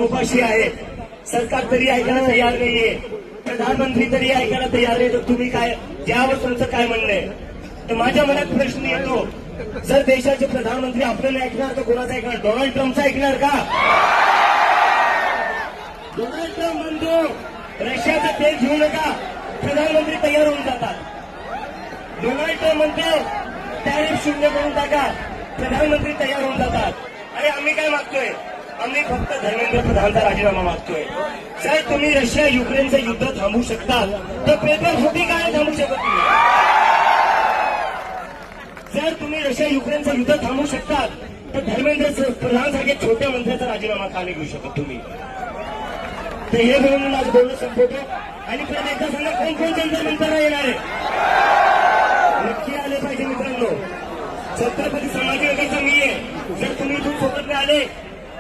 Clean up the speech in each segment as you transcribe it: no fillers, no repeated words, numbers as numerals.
उपाशी आहे. सरकार तरी ऐकायला तयार नाहीये, प्रधानमंत्री तरी ऐकायला तयार नाही. तर तुम्ही काय, यावर तुमचं काय म्हणणं आहे? तर माझ्या मनात प्रश्न येतो, जर देशाचे प्रधानमंत्री आपल्याला ऐकणार तर कोणाचा ऐकणार? डोनाल्ड ट्रम्पचा ऐकणार का? डोनाल्ड ट्रम्प म्हणतो रशियाचं तेल घेऊ नका, प्रधानमंत्री तयार होऊन जातात. डोनाल्ड ट्रम्प म्हणतो टॅरिफ शून्य करून टाका, प्रधानमंत्री तयार होऊन जातात. आणि आम्ही काय मागतोय? आम्ही फक्त धर्मेंद्र प्रधानचा राजीनामा मागतोय. जर तुम्ही रशिया युक्रेनचं युद्ध थांबवू शकता तर पेपर फुटी काय थांबवू शकत नाही? जर तुम्ही रशिया युक्रेनचं युद्ध थांबवू शकता तर धर्मेंद्र प्रधानसारखे छोट्या मंत्र्याचा राजीनामा का नाही घेऊ शकत तुम्ही? तर हे म्हणून आज बोलणं संपवतो. आणि परत एकदा सांगा, कोण कोण जंतर मंतरला येणार आहे? नक्की आले पाहिजे मित्रांनो. छत्रपती संभाजीनगरचा मी आहे. जर तुम्ही इथून सोबत नाही आले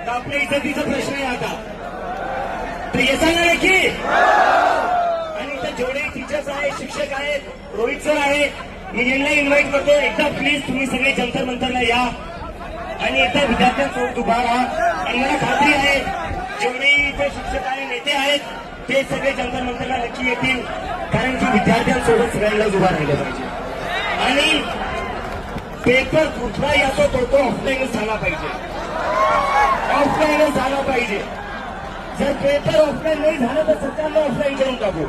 तर आपल्या इज्जतीचा प्रश्न आहे आता. तर येता ना नक्की. आणि इथं जेवढे टीचर्स आहेत, शिक्षक आहेत, रोहित सर आहे, मी यांना इन्व्हाइट करतो, एकदा प्लीज तुम्ही सगळे जंतर मंतरला या आणि एकदा विद्यार्थ्यांसोबत उभा राहा. आणि मला खात्री आहे जेवढे इथे शिक्षक आहे, नेते आहेत, ते सगळे जंतर मंतरला नक्की येतील. कारण की विद्यार्थ्यांसोबत सगळ्यांनाच उभा राहिलं पाहिजे. आणि पेपर कुठलाही असो तो ऑफलाईनच झाला पाहिजे, ऑफलाईनच झाला पाहिजे. जर पेपर ऑफलाईन नाही झालं तर सरकारला ऑफलाईन करून टाकू.